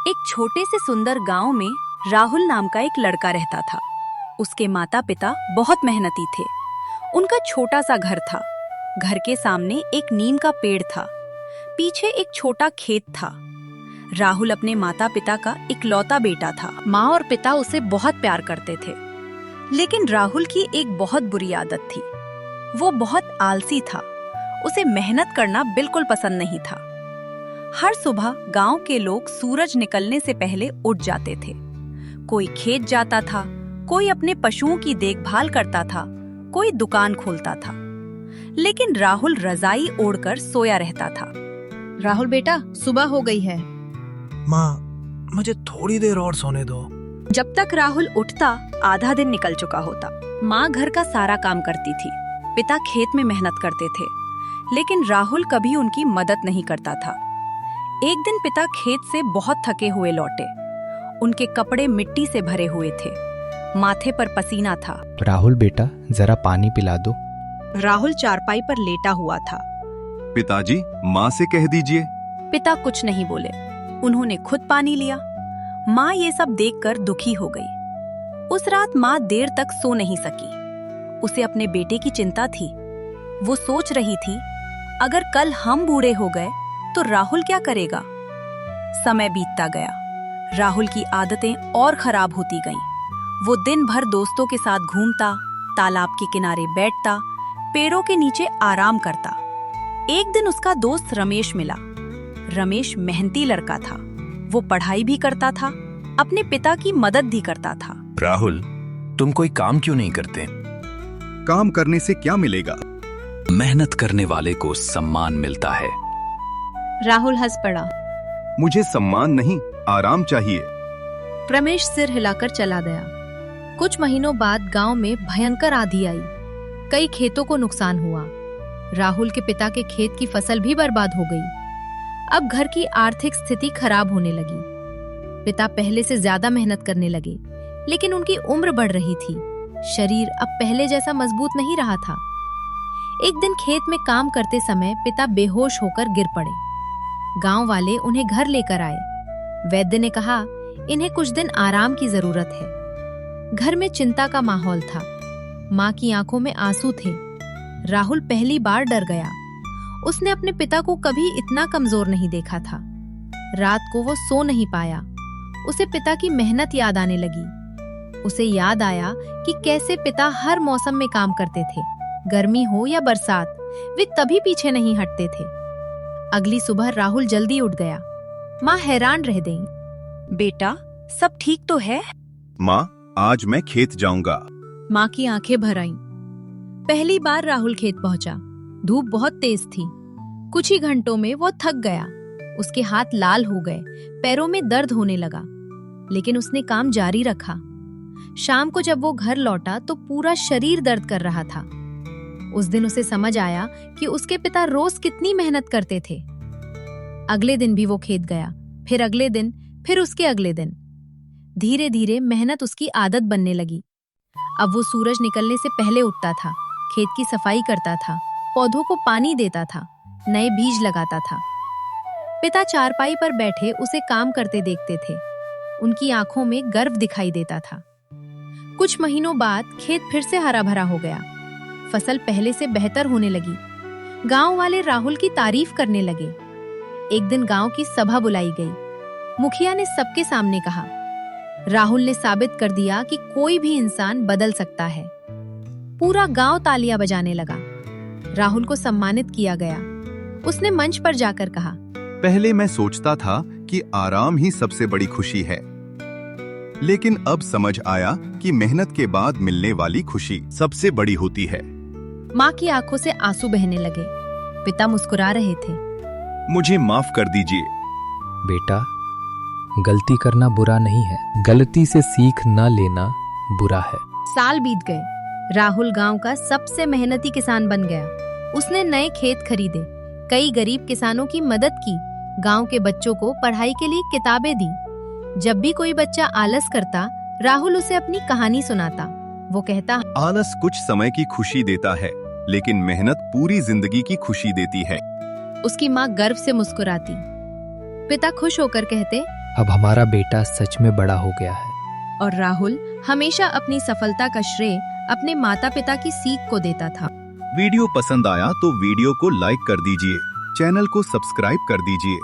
एक छोटे से सुंदर गांव में राहुल नाम का एक लड़का रहता था। उसके माता पिता बहुत मेहनती थे। उनका छोटा सा घर था। घर के सामने एक नीम का पेड़ था। पीछे एक छोटा खेत था। राहुल अपने माता पिता का इकलौता बेटा था। माँ और पिता उसे बहुत प्यार करते थे। लेकिन राहुल की एक बहुत बुरी आदत थी। वो बहुत आलसी था। उसे मेहनत करना बिल्कुल पसंद नहीं था। हर सुबह गांव के लोग सूरज निकलने से पहले उठ जाते थे। कोई खेत जाता था, कोई अपने पशुओं की देखभाल करता था, कोई दुकान खोलता था। लेकिन राहुल रजाई ओढ़कर सोया रहता था। राहुल बेटा, सुबह हो गई है। माँ, मुझे थोड़ी देर और सोने दो। जब तक राहुल उठता आधा दिन निकल चुका होता। माँ घर का सारा काम करती थी। पिता खेत में मेहनत करते थे। लेकिन राहुल कभी उनकी मदद नहीं करता था। एक दिन पिता खेत से बहुत थके हुए लौटे। उनके कपड़े मिट्टी से भरे हुए थे। माथे पर पसीना था। राहुल बेटा, जरा पानी पिला दो। राहुल चारपाई पर लेटा हुआ था। पिताजी, माँ से कह दीजिए। पिता कुछ नहीं बोले। उन्होंने खुद पानी लिया। माँ ये सब देखकर दुखी हो गई। उस रात माँ देर तक सो नहीं सकी। उसे अपने बेटे की चिंता थी। वो सोच रही थी, अगर कल हम बूढ़े हो गए तो राहुल क्या करेगा। समय बीतता गया। राहुल की आदतें और खराब होती गईं। वो दिन भर दोस्तों के साथ घूमता, तालाब के किनारे बैठता, पेड़ों के नीचे आराम करता। एक दिन उसका दोस्त रमेश मिला। रमेश मेहनती लड़का था। वो पढ़ाई भी करता था, अपने पिता की मदद भी करता था। राहुल, तुम कोई काम क्यों नहीं करते? काम करने से क्या मिलेगा? मेहनत करने वाले को सम्मान मिलता है। राहुल हंस पड़ा। मुझे सम्मान नहीं, आराम चाहिए। रमेश सिर हिलाकर चला गया। कुछ महीनों बाद गांव में भयंकर आंधी आई। कई खेतों को नुकसान हुआ। राहुल के पिता के खेत की फसल भी बर्बाद हो गई। अब घर की आर्थिक स्थिति खराब होने लगी। पिता पहले से ज्यादा मेहनत करने लगे, लेकिन उनकी उम्र बढ़ रही थी। शरीर अब पहले जैसा मजबूत नहीं रहा था। एक दिन खेत में काम करते समय पिता बेहोश होकर गिर पड़े। गांव वाले उन्हें घर लेकर आए। वैद्य ने कहा, इन्हें कुछ दिन आराम की जरूरत है। घर में चिंता का माहौल था। माँ की आंखों में आंसू थे। राहुल पहली बार डर गया। उसने अपने पिता को कभी इतना कमजोर नहीं देखा था। रात को वो सो नहीं पाया। उसे पिता की मेहनत याद आने लगी। उसे याद आया कि कैसे पिता हर मौसम में काम करते थे, गर्मी हो या बरसात, वे तभी पीछे नहीं हटते थे। अगली सुबह राहुल जल्दी उठ गया। माँ हैरान रह गईं। बेटा, सब ठीक तो है? माँ, आज मैं खेत जाऊंगा। माँ की आंखें भर आईं। पहली बार राहुल खेत पहुंचा। धूप बहुत तेज थी। कुछ ही घंटों में वो थक गया। उसके हाथ लाल हो गए, पैरों में दर्द होने लगा, लेकिन उसने काम जारी रखा। शाम को जब वो घर लौटा तो पूरा शरीर दर्द कर रहा था। उस दिन उसे समझ आया कि उसके पिता रोज कितनी मेहनत करते थे। अगले दिन भी वो खेत गया, फिर अगले दिन, फिर उसके अगले दिन। धीरे धीरे मेहनत उसकी आदत बनने लगी। अब वो सूरज निकलने से पहले उठता था, खेत की सफाई करता था, पौधों को पानी देता था, नए बीज लगाता था। पिता चारपाई पर बैठे उसे काम करते देखते थे। उनकी आंखों में गर्व दिखाई देता था। कुछ महीनों बाद खेत फिर से हरा भरा हो गया। फसल पहले से बेहतर होने लगी। गांव वाले राहुल की तारीफ करने लगे। एक दिन गांव की सभा बुलाई गई। मुखिया ने सबके सामने कहा, राहुल ने साबित कर दिया कि कोई भी इंसान बदल सकता है। पूरा गांव तालियां बजाने लगा। राहुल को सम्मानित किया गया। उसने मंच पर जाकर कहा, पहले मैं सोचता था कि आराम ही सबसे बड़ी खुशी है, लेकिन अब समझ आया कि मेहनत के बाद मिलने वाली खुशी सबसे बड़ी होती है। माँ की आंखों से आंसू बहने लगे। पिता मुस्कुरा रहे थे। मुझे माफ कर दीजिए। बेटा, गलती करना बुरा नहीं है, गलती से सीख न लेना बुरा है। साल बीत गए। राहुल गांव का सबसे मेहनती किसान बन गया। उसने नए खेत खरीदे, कई गरीब किसानों की मदद की, गांव के बच्चों को पढ़ाई के लिए किताबें दी। जब भी कोई बच्चा आलस करता, राहुल उसे अपनी कहानी सुनाता। वो कहता, आलस कुछ समय की खुशी देता है, लेकिन मेहनत पूरी जिंदगी की खुशी देती है। उसकी माँ गर्व से मुस्कुराती। पिता खुश होकर कहते, अब हमारा बेटा सच में बड़ा हो गया है। और राहुल हमेशा अपनी सफलता का श्रेय अपने माता पिता की सीख को देता था। वीडियो पसंद आया तो वीडियो को लाइक कर दीजिए, चैनल को सब्सक्राइब कर दीजिए।